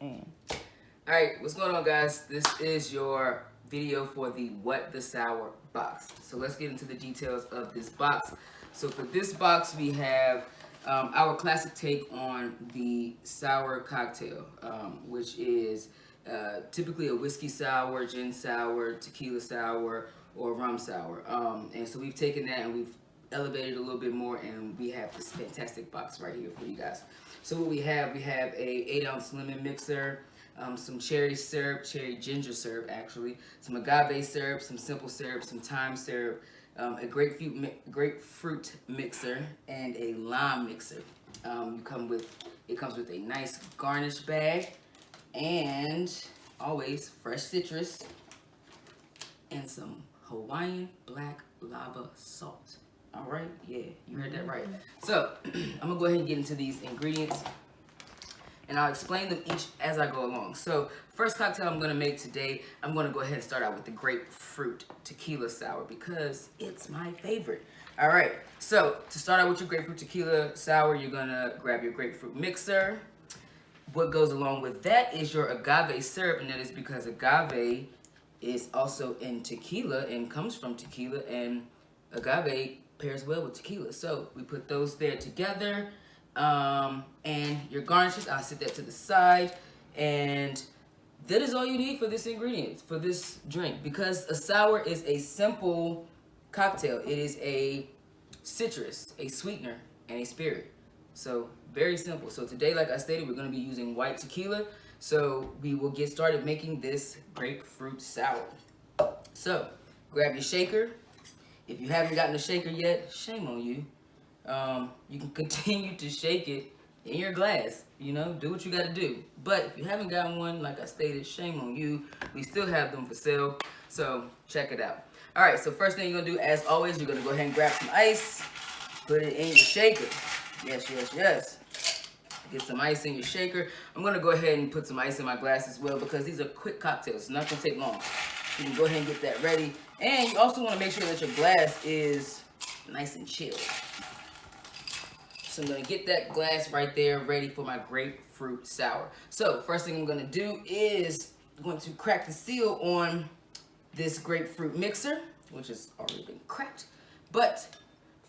And all right, what's going on, guys? This is your video for the What the Sour box. So let's get into the details of this box. So for this box, we have our classic take on the sour cocktail, which is typically a whiskey sour, gin sour, tequila sour, or rum sour. And so we've taken that and we've elevated a little bit more, and we have this fantastic box right here for you guys. So what we have a 8-ounce lemon mixer, some cherry syrup, cherry ginger syrup actually, some agave syrup, some simple syrup, some thyme syrup, a grapefruit mixer, and a lime mixer. It comes with a nice garnish bag, and always fresh citrus, and some Hawaiian black lava salt. All right, yeah, you heard that right. So I'm gonna go ahead and get into these ingredients, and I'll explain them each as I go along. So first cocktail I'm gonna make today, I'm gonna go ahead and start out with the grapefruit tequila sour because it's my favorite. All right, so to start out with your grapefruit tequila sour, you're gonna grab your grapefruit mixer. What goes along with that is your agave syrup, and that is because agave is also in tequila and comes from tequila, and agave pairs well with tequila. So we put those there together. And your garnishes, I'll set that to the side. And that is all you need for this ingredient, for this drink. Because a sour is a simple cocktail. It is a citrus, a sweetener, and a spirit. So very simple. So today, like I stated, we're going to be using white tequila. So we will get started making this grapefruit sour. So grab your shaker. If you haven't gotten a shaker yet, shame on you. You can continue to shake it in your glass, you know, do what you got to do. But if you haven't gotten one, like I stated, shame on you. We still have them for sale, so check it out. All right, so first thing you're going to do, as always, you're going to go ahead and grab some ice, put it in your shaker. Yes, yes, yes. Get some ice in your shaker. I'm going to go ahead and put some ice in my glass as well because these are quick cocktails. It's not going to take long. You can go ahead and get that ready. And you also want to make sure that your glass is nice and chilled. So I'm going to get that glass right there ready for my grapefruit sour. So first thing I'm going to do is I'm going to crack the seal on this grapefruit mixer, which has already been cracked. But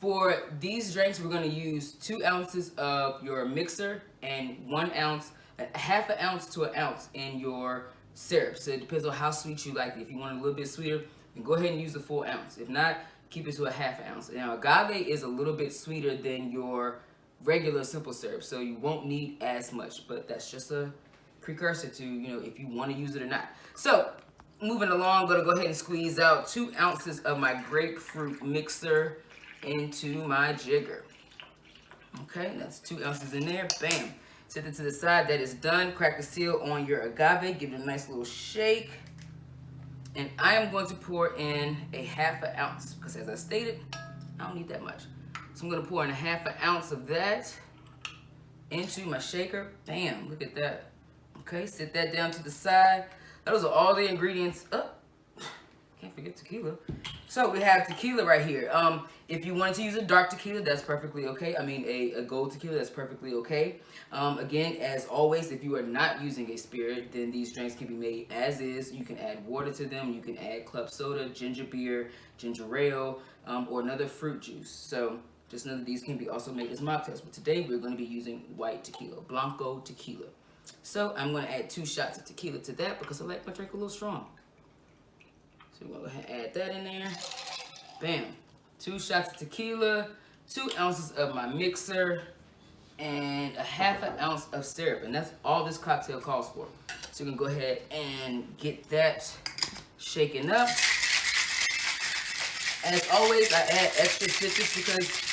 for these drinks, we're going to use 2 ounces of your mixer and 1 ounce, half an ounce to an ounce in your syrup. So it depends on how sweet you like it. If you want it a little bit sweeter, then go ahead and use the full ounce. If not, keep it to a half an ounce. Now, agave is a little bit sweeter than your regular simple syrup, so you won't need as much, but that's just a precursor to, you know, if you want to use it or not. So moving along, I'm going to go ahead and squeeze out 2 ounces of my grapefruit mixer into my jigger. Okay, that's 2 ounces in there. Bam. Set it to the side. That is done. Crack the seal on your agave. Give it a nice little shake. And I am going to pour in a half an ounce because, as I stated, I don't need that much. So I'm going to pour in a half an ounce of that into my shaker. Bam, look at that. Okay, set that down to the side. Those are all the ingredients. Can't forget tequila. So we have tequila right here. If you wanted to use a dark tequila, that's perfectly okay. I mean, a gold tequila, that's perfectly okay. Again, as always, if you are not using a spirit, then these drinks can be made as is. You can add water to them. You can add club soda, ginger beer, ginger ale, or another fruit juice. So just know that these can be also made as mocktails. But today we're going to be using white tequila, Blanco tequila. So I'm going to add 2 shots of tequila to that because I like my drink a little strong. So we're going to go ahead and add that in there. Bam. 2 shots of tequila, 2 ounces of my mixer, and a half an ounce of syrup. And that's all this cocktail calls for. So you can go ahead and get that shaken up. As always, I add extra citrus because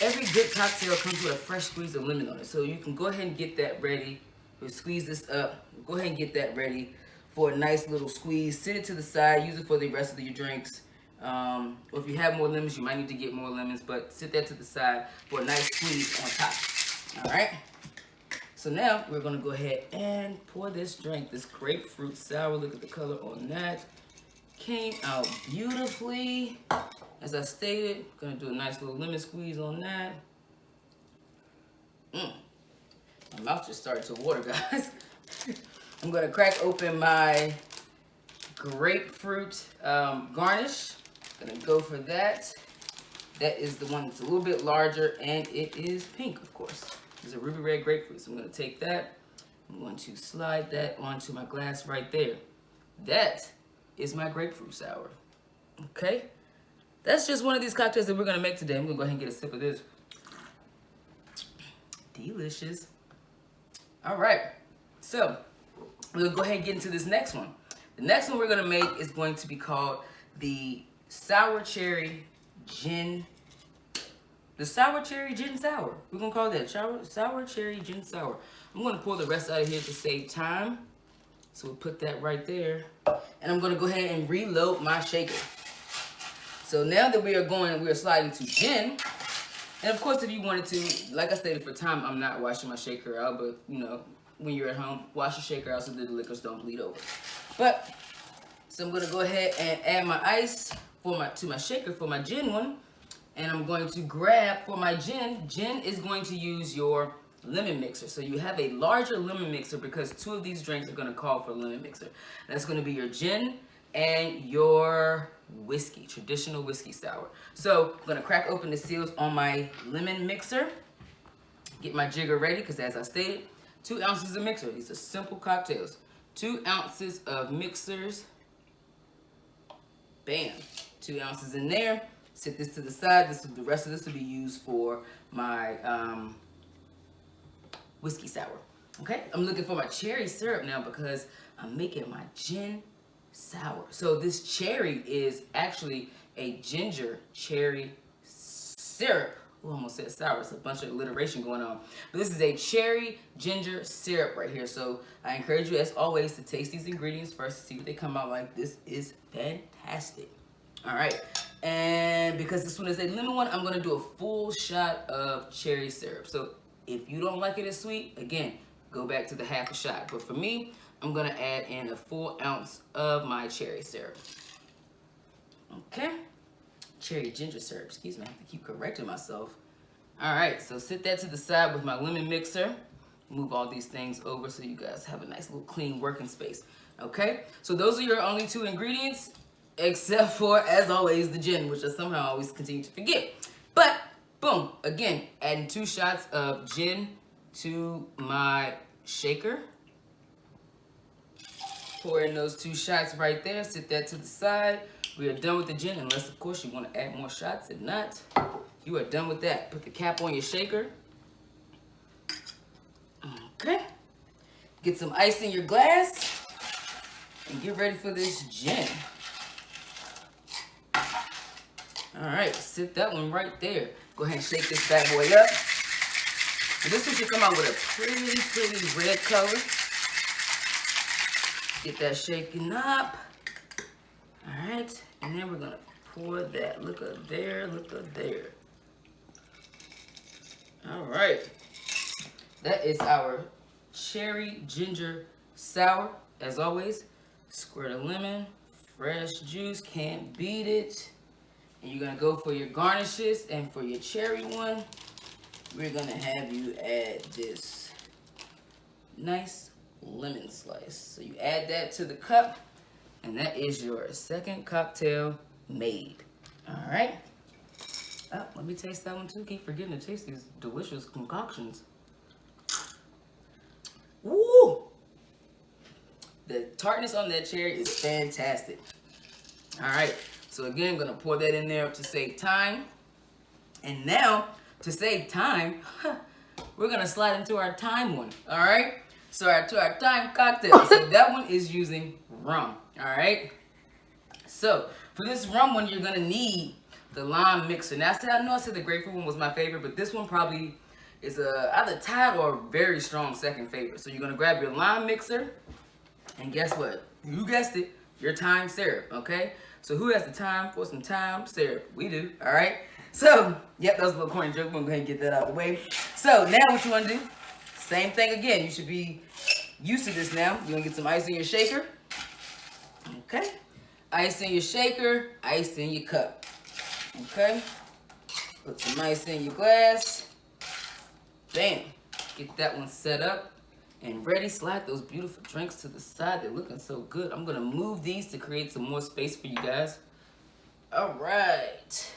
every good cocktail comes with a fresh squeeze of lemon on it. So you can go ahead and get that ready. We'll squeeze this up. Go ahead and get that ready for a nice little squeeze. Sit it to the side. Use it for the rest of your drinks. Or if you have more lemons, you might need to get more lemons. But sit that to the side for a nice squeeze on top. All right. So now we're going to go ahead and pour this drink, this grapefruit sour. Look at the color on that. Came out beautifully. As I stated, going to do a nice little lemon squeeze on that. My mouth just started to water, guys. gonna crack open my grapefruit garnish. Gonna go for that. That is the one that's a little bit larger, and it is pink, of course. It's a ruby red grapefruit, so I'm gonna take that. I'm going to slide that onto my glass right there. That is my grapefruit sour. Okay? That's just one of these cocktails that we're gonna make today. I'm gonna go ahead and get a sip of this. Delicious. All right, so we'll go ahead and get into this next one. The next one we're gonna make is going to be called the sour cherry gin. The sour cherry gin sour. We're gonna call that sour cherry gin sour. I'm gonna pour the rest out of here to save time. So we'll put that right there. And I'm gonna go ahead and reload my shaker. So now that we are sliding to gin. And of course, if you wanted to, like I stated, for time, I'm not washing my shaker out, but you know, when you're at home, wash your shaker out so that the liquors don't bleed over. But, so I'm gonna go ahead and add my ice to my shaker for my gin one. And I'm going to grab for my gin is going to use your lemon mixer. So you have a larger lemon mixer because 2 of these drinks are gonna call for a lemon mixer. That's gonna be your gin and your whiskey, traditional whiskey sour. So I'm gonna crack open the seals on my lemon mixer, get my jigger ready, because as I stated, 2 ounces of mixer. These are simple cocktails. 2 ounces of mixers. Bam, 2 ounces in there. Set this to the side. The rest of this will be used for my whiskey sour. Okay, I'm looking for my cherry syrup now because I'm making my gin sour. So this cherry is actually a ginger cherry syrup. Oh, I almost said sour. It's a bunch of alliteration going on. But this is a cherry ginger syrup right here. So I encourage you, as always, to taste these ingredients first to see what they come out like. This is fantastic. All right. And because this one is a lemon one, I'm going to do a full shot of cherry syrup. So if you don't like it as sweet, again, go back to the half a shot. But for me, I'm going to add in a full ounce of my cherry syrup. Okay. Cherry ginger syrup. Excuse me. I have to keep correcting myself. All right. So set that to the side with my lemon mixer. Move all these things over so you guys have a nice little clean working space. Okay. So those are your only 2 ingredients, except for, as always, the gin, which I somehow always continue to forget. But, boom. Again, adding 2 shots of gin to my shaker. Pour in those 2 shots right there. Set that to the side. We are done with the gin, unless, of course, you want to add more shots. If not, you are done with that. Put the cap on your shaker. Okay. Get some ice in your glass. And get ready for this gin. All right, sit that one right there. Go ahead and shake this bad boy up. And this one should come out with a pretty red color. Get that shaken up. All right, and then we're gonna pour that. Look up there, look up there. All right, that is our cherry ginger sour. As always, squirt of lemon, fresh juice, can't beat it. And you're gonna go for your garnishes, and for your cherry one, we're gonna have you add this nice lemon slice. So you add that to the cup, and that is your second cocktail made. All right. Oh, let me taste that one too. Keep forgetting to taste these delicious concoctions. Woo! The tartness on that cherry is fantastic. All right. So again, I'm gonna pour that in there to save time. And now, to save time, we're gonna slide into our time one. All right. So our time cocktail. So that one is using rum. All right. So for this rum one, you're gonna need the lime mixer. Now I know I said the grapefruit one was my favorite, but this one probably is either tied or a very strong second favorite. So you're gonna grab your lime mixer, and guess what? You guessed it, your thyme syrup. Okay. So who has the time for some thyme syrup? We do. All right. So yep, that was a little corny joke. We're gonna go ahead and get that out of the way. So now what you wanna do? Same thing again. You should be used to this now. You're gonna get some ice in your shaker. Okay. Ice in your shaker, ice in your cup. Okay. Put some ice in your glass. Bam. Get that one set up. and ready. Slide those beautiful drinks to the side. They're looking so good. I'm gonna move these to create some more space for you guys. All right.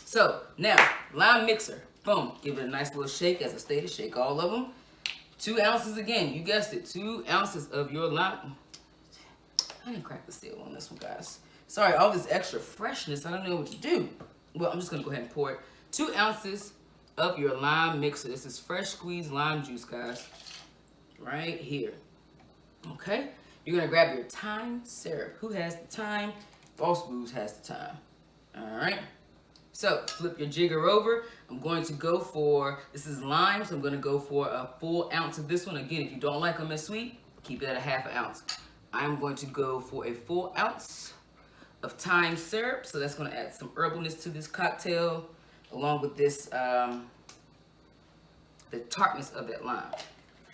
So now, lime mixer. Boom. Give it a nice little shake. As I stated, shake all of them. 2 ounces again. You guessed it. 2 ounces of your lime. I didn't crack the seal on this one, guys. Sorry, all this extra freshness. I don't know what to do. Well, I'm just gonna go ahead and pour it. 2 ounces of your lime mixer. This is fresh squeezed lime juice, guys. Right here. Okay? You're gonna grab your thyme syrup. Who has the time? Boss Booze has the time. Alright? So, flip your jigger over. I'm going to go for, this is lime, so I'm gonna go for a full ounce of this one. Again, if you don't like them as sweet, keep it at a half an ounce. I'm going to go for a full ounce of thyme syrup. So that's gonna add some herbalness to this cocktail, along with this, the tartness of that lime.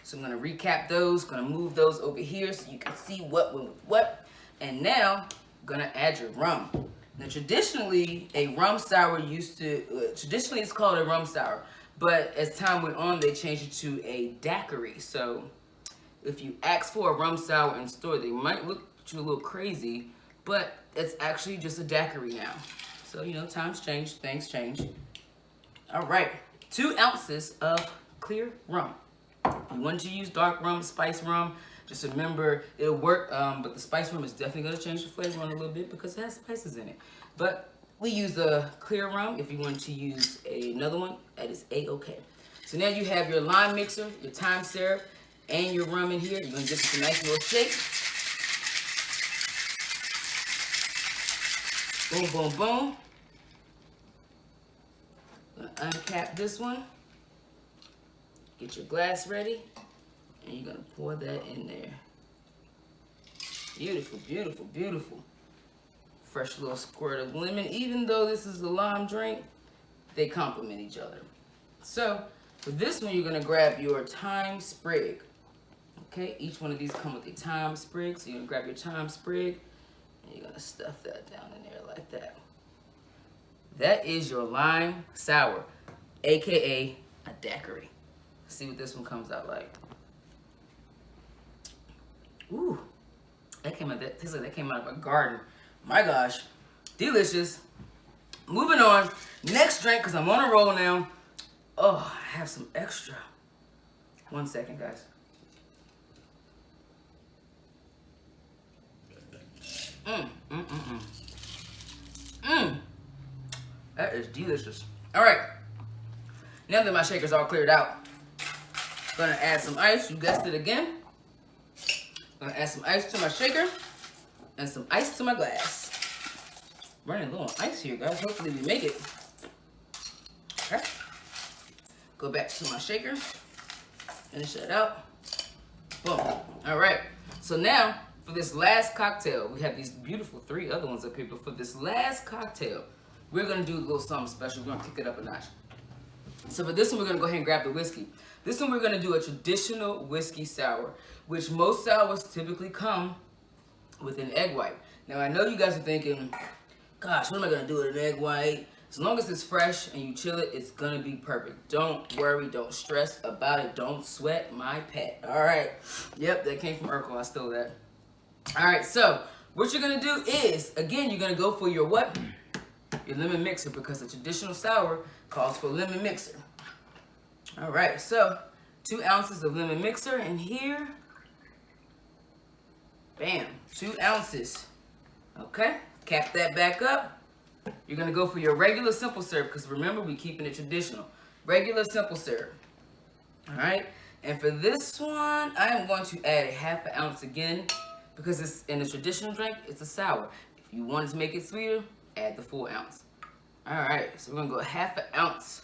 So I'm gonna recap those, gonna move those over here so you can see what went with what. And now, I'm gonna add your rum. Now traditionally, a rum sour traditionally it's called a rum sour, but as time went on, they changed it to a daiquiri. So if you ask for a rum sour in store, they might look at you a little crazy, but it's actually just a daiquiri now. So, you know, times change, things change. All right, 2 ounces of clear rum. If you want to use dark rum, spice rum, just remember it'll work, but the spice rum is definitely going to change the flavor on a little bit because it has spices in it. But we use the clear rum. If you want to use another one, that is A-okay. So now you have your lime mixer, your thyme syrup, and your rum in here. You're going to give it a nice little shake. Boom, boom, boom. Gonna uncap this one. Get your glass ready. And you're gonna pour that in there. Beautiful, beautiful, beautiful. Fresh little squirt of lemon. Even though this is a lime drink, they complement each other. So for this one, you're gonna grab your thyme sprig. Okay, each one of these come with a thyme sprig. So you're gonna grab your thyme sprig and you're gonna stuff that down in there like that. That is your lime sour, AKA a daiquiri. Let's see what this one comes out like. Ooh, that came out. That tastes like that came out of a garden. My gosh, delicious. Moving on, next drink because I'm on a roll now. Oh, I have some extra. 1 second, guys. That is delicious. All right, now that my shaker's all cleared out, I'm gonna add some ice. You guessed it again. I'm gonna add some ice to my shaker and some ice to my glass. Running low on ice here, guys. Hopefully we make it. Okay. Go back to my shaker. Finish that out. Boom. All right. So now for this last cocktail, we have these beautiful 3 other ones up here. But for this last cocktail, we're gonna do a little something special. We're gonna kick it up a notch. So for this one, we're gonna go ahead and grab the whiskey. This one, we're gonna do a traditional whiskey sour, which most sours typically come with an egg white. Now, I know you guys are thinking, gosh, what am I gonna do with an egg white? As long as it's fresh and you chill it, it's gonna be perfect. Don't worry, don't stress about it. Don't sweat my pet. All right. Yep, that came from Urkel. I stole that. All right, so what you're gonna do is, again, you're gonna go for your what? Your lemon mixer, because a traditional sour calls for lemon mixer. All right, so 2 ounces of lemon mixer in here. Bam, 2 ounces. Okay, cap that back up. You're gonna go for your regular simple syrup, because remember, we're keeping it traditional. Regular simple syrup. All right, and for this one, I am going to add a half an ounce again, because it's in a traditional drink, it's a sour. If you want to make it sweeter, add the full ounce. All right, so we're gonna go half an ounce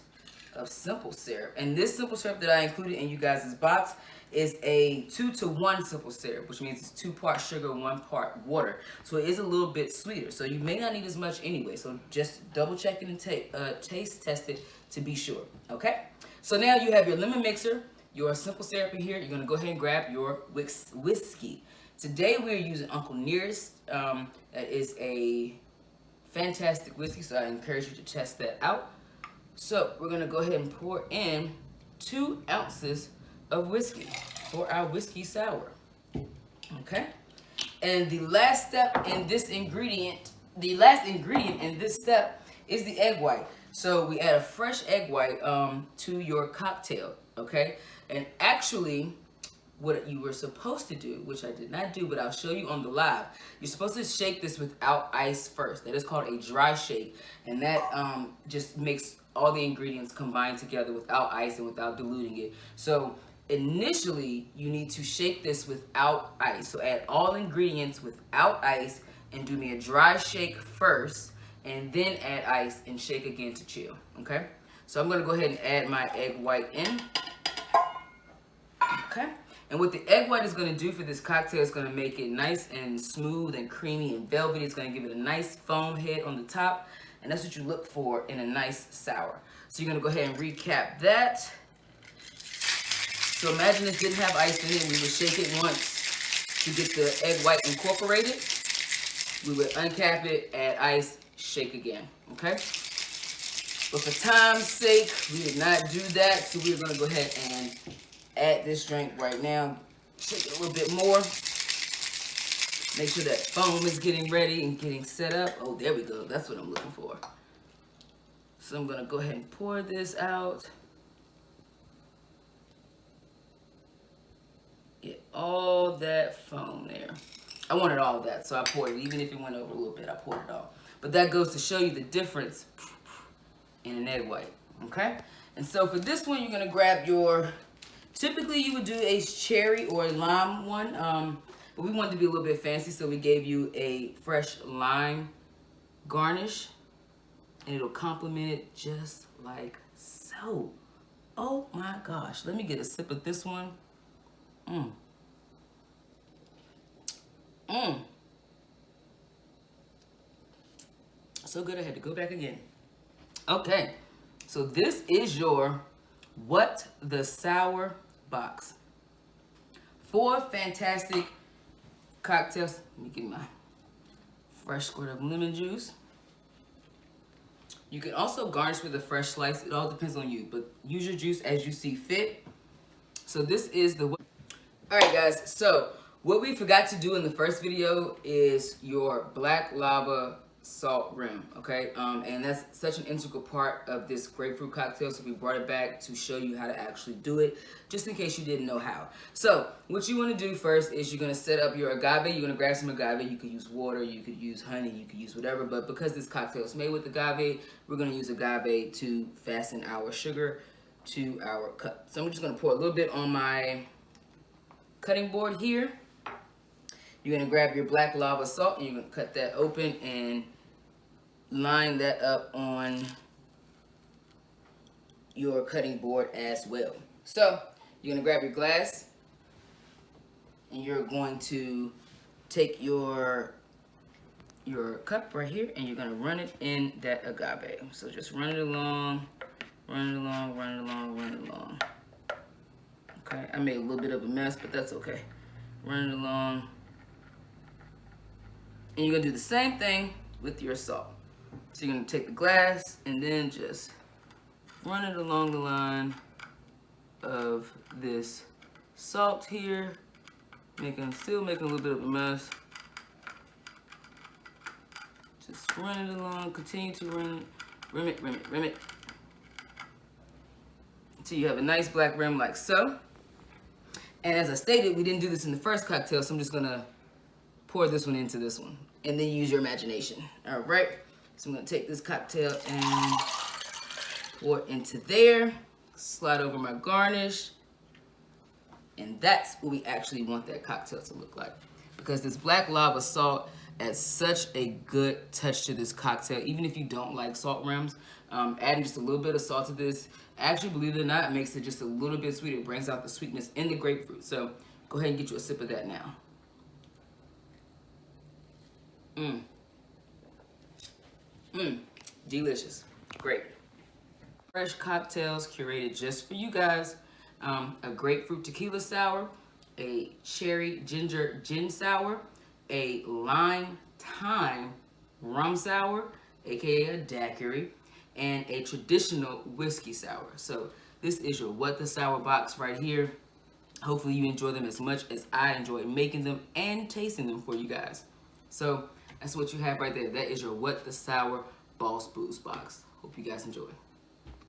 of simple syrup. And this simple syrup that I included in you guys' box is a 2-to-1 simple syrup, which means it's 2 parts sugar, 1 part water. So it is a little bit sweeter. So you may not need as much anyway. So just double check it and taste test it to be sure, okay? So now you have your lemon mixer, your simple syrup in here. You're gonna go ahead and grab your whiskey. Today we're using Uncle Nearest. That is a fantastic whiskey, so I encourage you to test that out. So we're gonna go ahead and pour in 2 ounces of whiskey for our whiskey sour. Okay? And the last step in this ingredient, the last ingredient in this step is the egg white. So we add a fresh egg white to your cocktail, okay? And actually, what you were supposed to do, which I did not do, but I'll show you on the live, you're supposed to shake this without ice first. That is called a dry shake. And that just makes all the ingredients combine together without ice and without diluting it. So initially, you need to shake this without ice. So add all ingredients without ice and do me a dry shake first, and then add ice and shake again to chill, okay? So I'm gonna go ahead and add my egg white in, okay? And what the egg white is gonna do for this cocktail is gonna make it nice and smooth and creamy and velvety. It's gonna give it a nice foam head on the top, and that's what you look for in a nice sour. So you're gonna go ahead and recap that. So imagine this didn't have ice in it. We would shake it once to get the egg white incorporated. We would uncap it, add ice, shake again, okay? But for time's sake, we did not do that, so we're gonna go ahead and add this drink right now. Shake it a little bit more. Make sure that foam is getting ready and getting set up. Oh, there we go, that's what I'm looking for. So I'm gonna go ahead and pour this out. Get all that foam there. I wanted all of that, so I poured it. Even if it went over a little bit, I poured it all. But that goes to show you the difference in an egg white, okay? And so for this one, you're gonna grab your, typically you would do a cherry or a lime one, but we wanted to be a little bit fancy, so we gave you a fresh lime garnish, and it'll complement it just like so. Oh my gosh, let me get a sip of this one. So good, I had to go back again. Okay, so this is your What the Sour box. 4 fantastic cocktails. Let me get my fresh squirt of lemon juice. You can also garnish with a fresh slice. It all depends on you, but use your juice as you see fit. So this is the... Alright guys, so what we forgot to do in the first video is your black lava salt rim, okay? And that's such an integral part of this grapefruit cocktail, so we brought it back to show you how to actually do it, just in case you didn't know how. So what you want to do first is you're going to set up your agave. You're going to grab some agave. You could use water, you could use honey, you could use whatever, but because this cocktail is made with agave, we're going to use agave to fasten our sugar to our cup. So I'm just going to pour a little bit on my cutting board here. You're going to grab your black lava salt and you're going to cut that open and line that up on your cutting board as well. So you're going to grab your glass and you're going to take your cup right here and you're going to run it in that agave. So just run it along, run it along, run it along, run it along. Okay, I made a little bit of a mess, but that's okay. Run it along. And you're gonna do the same thing with your salt. So you're gonna take the glass and then just run it along the line of this salt here. Still making a little bit of a mess. Just run it along, continue to run it, rim it, rim it, rim it. Until you have a nice black rim like so. And as I stated, we didn't do this in the first cocktail, so I'm just gonna pour this one into this one and then use your imagination. All right, so I'm gonna take this cocktail and pour it into there, slide over my garnish, and that's what we actually want that cocktail to look like. Because this black lava salt adds such a good touch to this cocktail. Even if you don't like salt rims, adding just a little bit of salt to this, actually, believe it or not, makes it just a little bit sweeter. It brings out the sweetness in the grapefruit. So go ahead and get you a sip of that now. Delicious. Great. Fresh cocktails curated just for you guys. A grapefruit tequila sour, a cherry ginger gin sour, a lime thyme rum sour, aka a daiquiri, and a traditional whiskey sour. So this is your What the Sour box right here. Hopefully you enjoy them as much as I enjoy making them and tasting them for you guys. So that's what you have right there. That is your What the Sour Boss Booze box. Hope you guys enjoy.